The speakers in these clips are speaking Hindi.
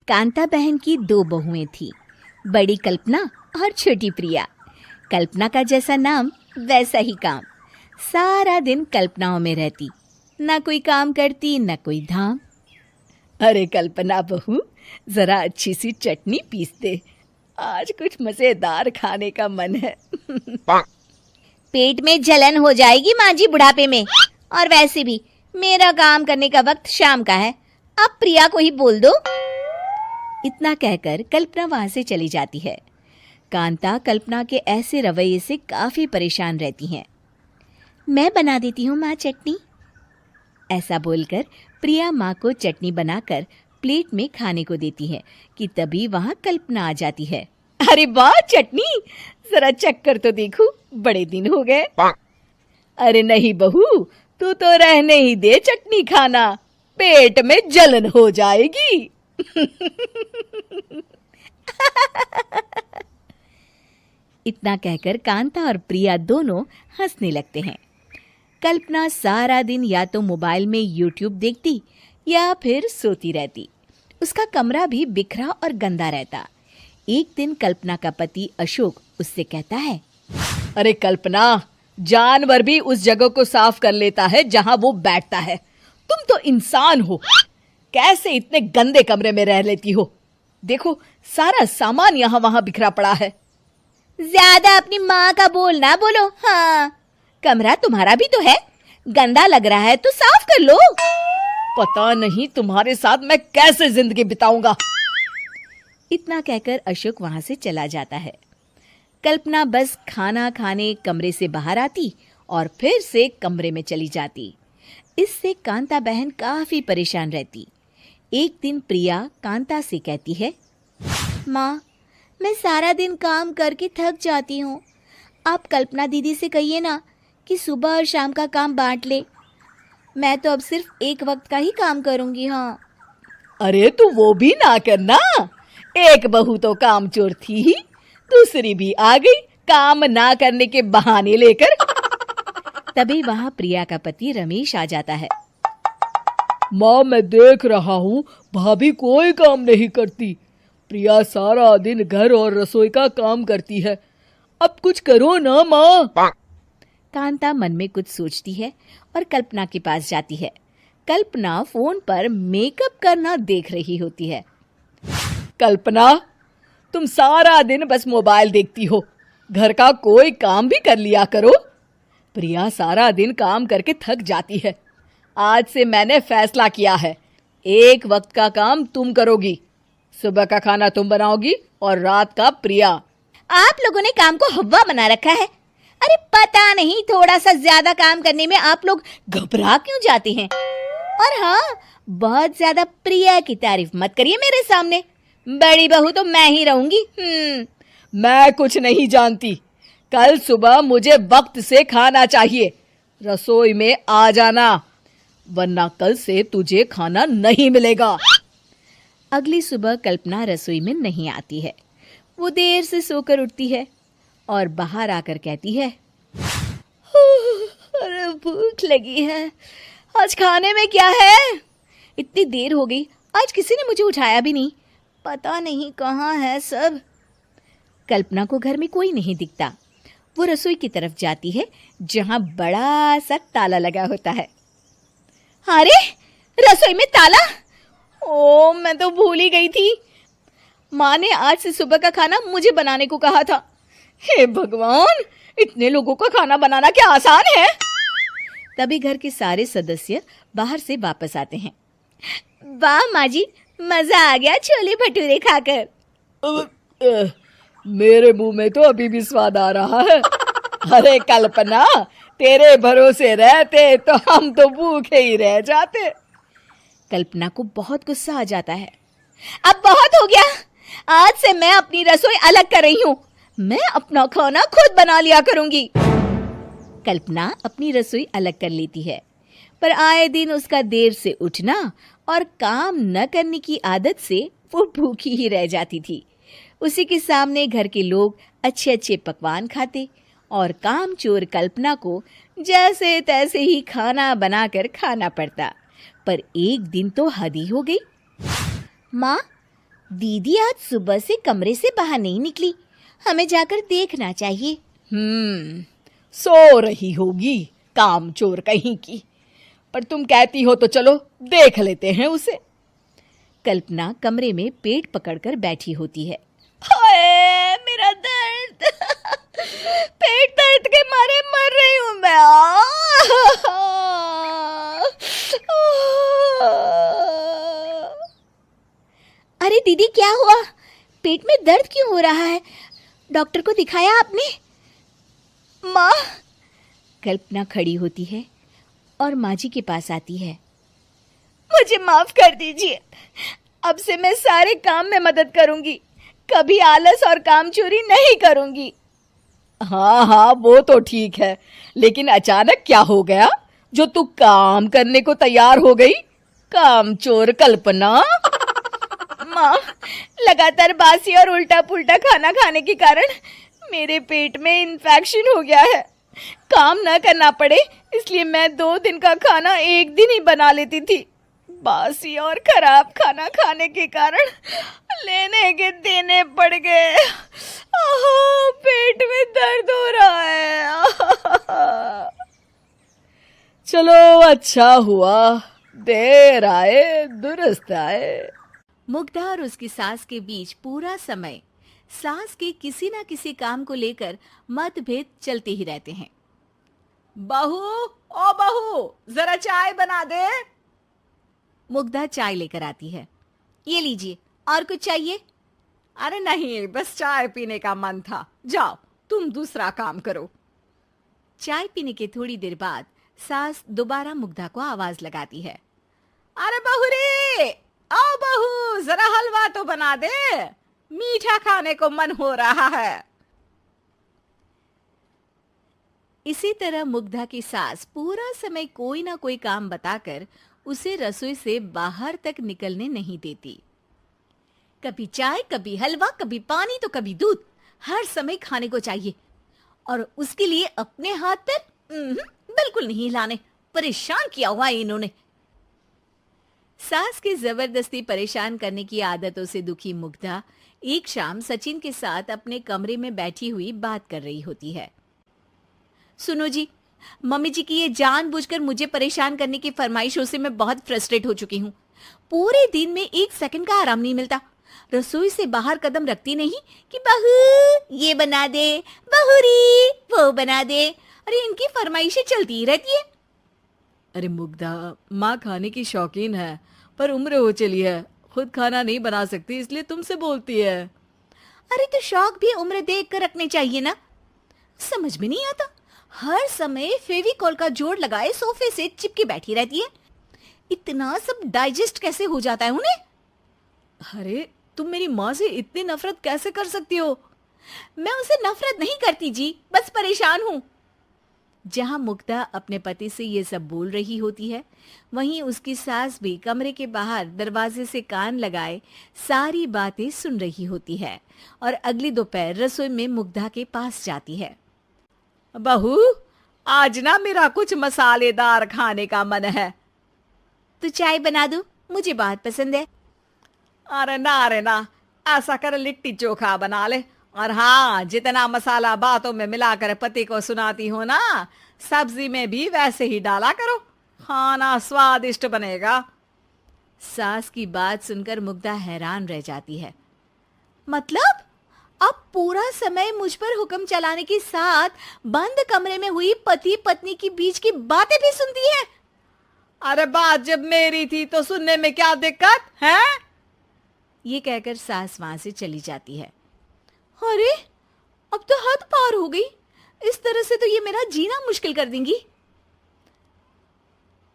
कांता बहन की दो बहुएं थीं, बड़ी कल्पना और छोटी प्रिया। कल्पना का जैसा नाम वैसा ही काम। सारा दिन कल्पनाओं में रहती, ना कोई काम करती न कोई धाम। अरे कल्पना बहू, जरा अच्छी सी चटनी पीस दे, आज कुछ मजेदार खाने का मन है। पेट में जलन हो जाएगी माँ जी बुढ़ापे में, और वैसे भी मेरा काम करने का वक्त शाम का है, अब प्रिया को ही बोल दो। इतना कहकर कल्पना वहां से चली जाती है। कांता कल्पना के ऐसे रवैये से काफी परेशान रहती हैं। मैं बना देती हूँ माँ चटनी, ऐसा बोलकर प्रिया माँ को चटनी बनाकर प्लेट में खाने को देती है कि तभी वहां कल्पना आ जाती है। अरे वाह चटनी, जरा चख कर तो देखूं, बड़े दिन हो गए। अरे नहीं बहू, तू तो रहने ही दे चटनी खाना, पेट में जलन हो जाएगी। इतना कहकर कांता और प्रिया दोनों हंसने लगते हैं। कल्पना सारा दिन या तो मोबाइल में यूट्यूब देखती या फिर सोती रहती। उसका कमरा भी बिखरा और गंदा रहता। एक दिन कल्पना का पति अशोक उससे कहता है, अरे कल्पना, जानवर भी उस जगह को साफ कर लेता है जहां वो बैठता है, तुम तो इंसान हो, कैसे इतने गंदे कमरे में रह लेती हो? देखो सारा सामान यहाँ वहां बिखरा पड़ा है। ज्यादा अपनी माँ का बोल ना बोलो। हाँ, कमरा तुम्हारा भी तो है, गंदा लग रहा है तो साफ कर लो। पता नहीं तुम्हारे साथ मैं कैसे जिंदगी बिताऊंगा। इतना कहकर अशोक वहां से चला जाता है। कल्पना बस खाना खाने कमरे से बाहर आती और फिर से कमरे में चली जाती। इससे कांता बहन काफी परेशान रहती। एक दिन प्रिया कांता से कहती है, माँ, मैं सारा दिन काम करके थक जाती हूँ, आप कल्पना दीदी से कहिए ना कि सुबह और शाम का काम बांट ले, मैं तो अब सिर्फ एक वक्त का ही काम करूँगी। हाँ। अरे तू वो भी ना करना, एक बहू तो कामचोर थी ही, दूसरी भी आ गई काम ना करने के बहाने लेकर। तभी वहां प्रिया का पति रमेश आ जाता है। माँ, मैं देख रहा हूँ भाभी कोई काम नहीं करती, प्रिया सारा दिन घर और रसोई का काम करती है, अब कुछ करो ना माँ। कांता मन में कुछ सोचती है और कल्पना के पास जाती है। कल्पना फोन पर मेकअप करना देख रही होती है। कल्पना, तुम सारा दिन बस मोबाइल देखती हो, घर का कोई काम भी कर लिया करो। प्रिया सारा दिन काम करके थक जाती है। आज से मैंने फैसला किया है, एक वक्त का काम तुम करोगी, सुबह का खाना तुम बनाओगी और रात का प्रिया। आप लोगों ने काम को हव्वा बना रखा है। अरे पता नहीं थोड़ा सा ज्यादा काम करने में आप लोग घबरा क्यों जाते हैं। और हाँ, बहुत ज्यादा प्रिया की तारीफ मत करिए मेरे सामने, बड़ी बहू तो मैं ही रहूंगी। मैं कुछ नहीं जानती, कल सुबह मुझे वक्त से खाना चाहिए, रसोई में आ जाना, वरना कल से तुझे खाना नहीं मिलेगा। अगली सुबह कल्पना रसोई में नहीं आती है। वो देर से सोकर उठती है और बाहर आकर कहती है, अरे भूख लगी है, आज खाने में क्या है? इतनी देर हो गई, आज किसी ने मुझे उठाया भी नहीं, पता नहीं कहाँ है सब। कल्पना को घर में कोई नहीं दिखता। वो रसोई की तरफ जाती है जहां बड़ा सा ताला लगा होता है। अरे रसोई में ताला! ओ, मैं तो भूल ही गई थी। माँ ने आज से सुबह का खाना मुझे बनाने को कहा था। हे भगवान, इतने लोगों का खाना बनाना क्या आसान है? तभी घर के सारे सदस्य बाहर से वापस आते हैं। वाह माँ जी, मजा आ गया छोले भटूरे खाकर। मेरे मुंह में तो अभी भी स्वाद आ रहा है। अरे कल्पना, तेरे भरोसे रहते तो हम तो भूखे ही रह जाते। कल्पना को बहुत गुस्सा आ जाता है। अब बहुत हो गया, आज से मैं अपनी रसोई अलग कर रही हूँ, मैं अपना खाना खुद बना लिया करूंगी। कल्पना अपनी रसोई अलग कर लेती है, पर आए दिन उसका देर से उठना और काम न करने की आदत से वो भूखी ही रह जाती थी। उसी के सामने घर के लोग अच्छे अच्छे पकवान खाते और कामचोर कल्पना को जैसे तैसे ही खाना बनाकर खाना पड़ता। पर एक दिन तो हद ही हो गई। माँ, दीदी आज सुबह से कमरे से बाहर नहीं निकली, हमें जाकर देखना चाहिए। सो रही होगी काम चोर कहीं की। पर तुम कहती हो तो चलो देख लेते हैं उसे। कल्पना कमरे में पेट पकड़कर बैठी होती है। हाय मेरा दर्द, पेट दर्द के मारे मर रही हूँ मैं। अरे दीदी क्या हुआ? पेट में दर्द क्यों हो रहा है? डॉक्टर को दिखाया आपने? माँ, कल्पना खड़ी होती है और माँ जी के पास आती है। मुझे माफ कर दीजिए, अब से मैं सारे काम में मदद करूंगी, कभी आलस और काम चोरी नहीं करूंगी। हाँ वो तो ठीक है, लेकिन अचानक क्या हो गया जो तू काम करने को तैयार हो गई? काम चोर कल्पना। माँ, लगातार बासी और उल्टा पुल्टा खाना खाने के कारण मेरे पेट में इन्फेक्शन हो गया है। काम न करना पड़े इसलिए मैं 2 दिन का खाना एक दिन ही बना लेती थी। बासी और खराब खाना खाने के कारण लेने के देने पड़ गए। पेट में दर्द हो रहा है। चलो अच्छा हुआ, देर आए दुरुस्त आए। मुग्धा और उसकी सास के बीच पूरा समय सास के किसी ना किसी काम को लेकर मतभेद चलते ही रहते हैं। बहू, ओ बहू, जरा चाय बना दे। मुग्धा चाय लेकर आती है। ये लीजिए, और कुछ चाहिए? अरे नहीं, बस चाय पीने का मन था। जाओ तुम दूसरा काम करो। चाय पीने के थोड़ी देर बाद सास दोबारा मुग्धा को आवाज लगाती है। अरे बहू रे, आओ बहू, जरा हलवा तो बना दे, मीठा खाने को मन हो रहा है। इसी तरह मुग्धा की सास पूरा समय कोई ना कोई काम बताकर उसे रसोई से बाहर तक निकलने नहीं देती। कभी चाय, कभी हलवा, कभी पानी तो कभी दूध, हर समय खाने को चाहिए। और उसके लिए अपने हाथ पर बिल्कुल नहीं हिलाने। परेशान किया हुआ है इन्होंने। सास की जबरदस्ती परेशान करने की आदतों से दुखी मुग्धा एक शाम सचिन के साथ अपने कमरे में बैठी हुई बात कर रही होती है। सुनो जी, मम्मी जी की ये जानबूझकर मुझे परेशान करने की फरमाइशों से मैं बहुत फ्रस्ट्रेट हो चुकी हूँ। पूरे दिन में 1 सेकंड का आराम नहीं मिलता। रसोई से बाहर कदम रखती नहीं कि बहू ये बना दे, बहू री वो बना दे। अरे इनकी फरमाइशें चलती ही रहती है। अरे मुग्धा, माँ खाने की शौकीन है, पर उम्र हो चली है, खुद खाना नहीं बना सकती, इसलिए तुमसे बोलती है। अरे तो शौक भी उम्र देख कर रखने चाहिए ना। समझ में नहीं आता, हर समय फेविकॉल का जोड़ लगाए सोफे से चिपके बैठी रहती है। इतना सब डाइजेस्ट कैसे हो जाता है उन्हें? अरे तुम मेरी माँ से इतनी नफरत कैसे कर सकती हो? मैं उसे नफरत नहीं करती जी, बस परेशान हूँ। जहां मुग्धा अपने पति से ये सब बोल रही होती है, वहीं उसकी सास भी कमरे के बाहर दरवाजे से कान लगाए सारी बातें सुन रही होती है और अगली दोपहर रसोई में मुग्धा के पास जाती है। बहू, आज ना मेरा कुछ मसालेदार खाने का मन है। तो चाय बना दूं? मुझे बहुत पसंद है। अरे ना, ऐसा कर लिट्टी चोखा बना ले। और हाँ, जितना मसाला बातों में मिलाकर पति को सुनाती हो ना, सब्जी में भी वैसे ही डाला करो, खाना स्वादिष्ट बनेगा। सास की बात सुनकर मुग्धा हैरान रह जाती है। मतलब अब पूरा समय मुझ पर हुक्म चलाने के साथ बंद कमरे में हुई पति पत्नी की बीच की बातें भी सुनती है? अरे बात जब मेरी थी तो सुनने में क्या दिक्कत है? ये कहकर सास वहां से चली जाती है। अरे अब तो हद पार हो गई, इस तरह से तो ये मेरा जीना मुश्किल कर देंगी।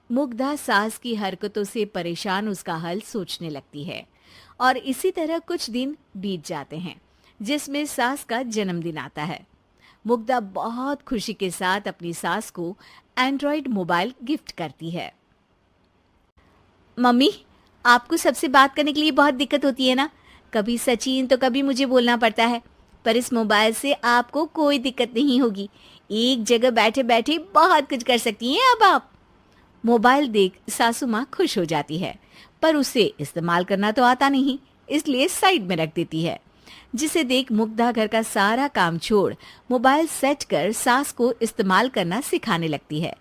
मुग्धा सास की हरकतों से परेशान उसका हल सोचने लगती है और इसी तरह कुछ दिन बीत जाते हैं, जिसमें सास का जन्मदिन आता है। मुग्धा बहुत खुशी के साथ अपनी सास को एंड्रॉइड मोबाइल गिफ्ट करती है। मम्मी, आपको सबसे बात करने के लिए बहुत दिक्कत होती है ना? कभी सचिन तो कभी मुझे बोलना पड़ता है, पर इस मोबाइल से आपको कोई दिक्कत नहीं होगी। एक जगह बैठे बैठे बहुत कुछ कर सकती हैं अब आप। मोबाइल देख सासू माँ खुश हो जाती है, पर उसे इस्तेमाल करना तो आता नहीं, इसलिए साइड में रख देती है, जिसे देख मुग्धा घर का सारा काम छोड़ मोबाइल सेट कर सास को इस्तेमाल करना सिखाने लगती है,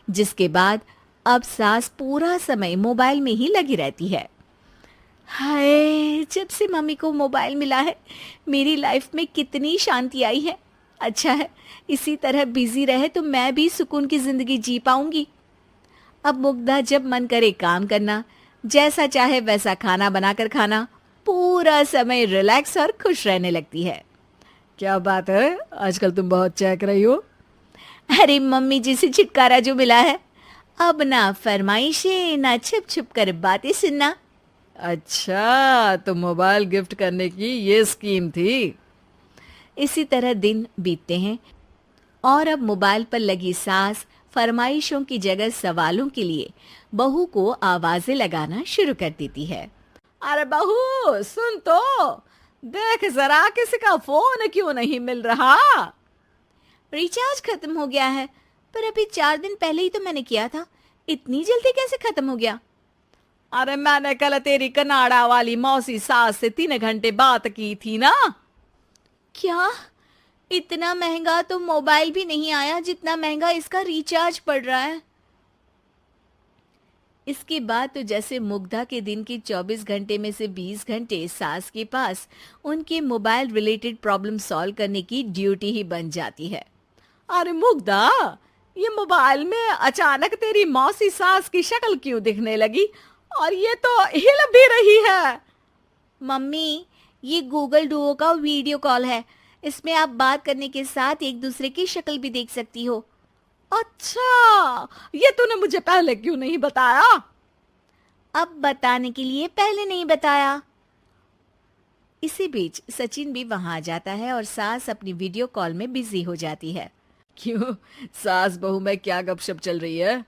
जिसके बाद अब सास पूरा समय मोबाइल में ही लगी रहती है। हाय, जब से मम्मी को मोबाइल मिला है मेरी लाइफ में कितनी शांति आई है। अच्छा है इसी तरह बिजी रहे तो मैं भी सुकून की जिंदगी जी पाऊंगी। अब मुग्धा जब मन करे काम करना, जैसा चाहे वैसा खाना बनाकर खाना, पूरा समय रिलैक्स और खुश रहने लगती है। क्या बात है, आजकल तुम बहुत चहक रही हो। अरे मम्मी जी से छुटकारा जो मिला है, अब ना फरमाइशें ना छुप छुप कर बातें सुनना। अच्छा, तो मोबाइल गिफ्ट करने की ये स्कीम थी। इसी तरह दिन बीतते हैं और अब मोबाइल पर लगी सास फरमाइशों की जगह सवालों के लिए बहू को आवाजें लगाना शुरू कर देती है। अरे बहू सुन तो, देख जरा किसी का फोन क्यों नहीं मिल रहा। रिचार्ज खत्म हो गया है, पर अभी 4 दिन पहले ही तो मैंने किया था, इतनी जल्दी कैसे खत्म हो गया। अरे मैंने कल तेरी कनाडा वाली मौसी सास से 3 घंटे बात की थी ना। क्या इतना महंगा तो मोबाइल भी नहीं आया जितना महंगा इसका रिचार्ज पड़ रहा है। इसके बाद तो जैसे मुग्धा के दिन के 24 घंटे में से 20 घंटे सास के पास उनके मोबाइल रिलेटेड प्रॉब्लम सॉल्व करने की ड्यूटी ही बन जाती है। अरे मुग्धा, ये मोबाइल में अचानक तेरी मौसी सास की शक्ल क्यों दिखने लगी, और ये तो हिल भी रही है। मम्मी, ये गूगल डुओ का वीडियो कॉल है, इसमें आप बात करने के साथ एक दूसरे की शक्ल भी देख सकती हो। अच्छा, ये तूने मुझे पहले क्यों नहीं बताया। अब बताने के लिए पहले नहीं बताया। इसी बीच सचिन भी वहां आ जाता है और सास अपनी वीडियो कॉल में बिजी हो जाती है। क्यों, सास बहू में क्या गपशप चल रही है।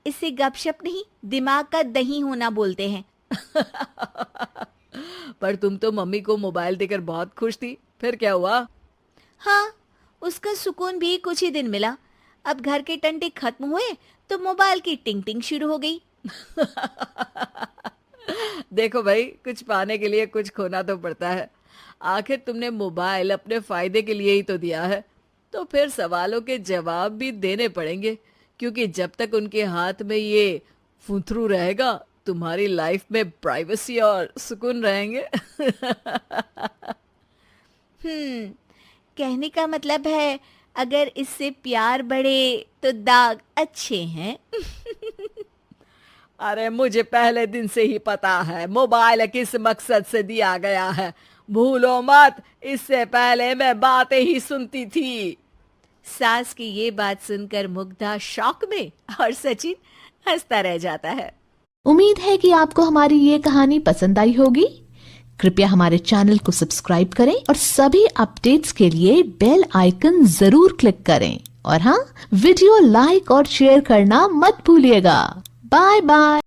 इसे गपशप नहीं, दिमाग का दही होना बोलते हैं। पर तुम तो मम्मी को मोबाइल देकर बहुत खुश थी, फिर क्या हुआ। हाँ, उसका सुकून भी कुछ ही दिन मिला। अब घर के टंटे खत्म हुए तो मोबाइल की टिंग टिंग शुरू हो गई। देखो भाई, कुछ पाने के लिए कुछ खोना तो पड़ता है। आखिर तुमने मोबाइल अपने फायदे के लिए ही तो दिया है, तो फिर सवालों के जवाब भी देने पड़ेंगे, क्योंकि जब तक उनके हाथ में ये फुंथरू रहेगा तुम्हारी लाइफ में प्राइवेसी और सुकून रहेंगे। कहने का मतलब है अगर इससे प्यार बढ़े तो दाग अच्छे हैं। अरे मुझे पहले दिन से ही पता है मोबाइल किस मकसद से दिया गया है, भूलो मत। इससे पहले मैं बातें ही सुनती थी। सास की ये बात सुनकर मुग्धा शॉक में और सचिन हंसता रह जाता है। उम्मीद है कि आपको हमारी ये कहानी पसंद आई होगी। कृपया हमारे चैनल को सब्सक्राइब करें और सभी अपडेट्स के लिए बेल आइकन जरूर क्लिक करें। और हाँ, वीडियो लाइक और शेयर करना मत भूलिएगा। Bye bye.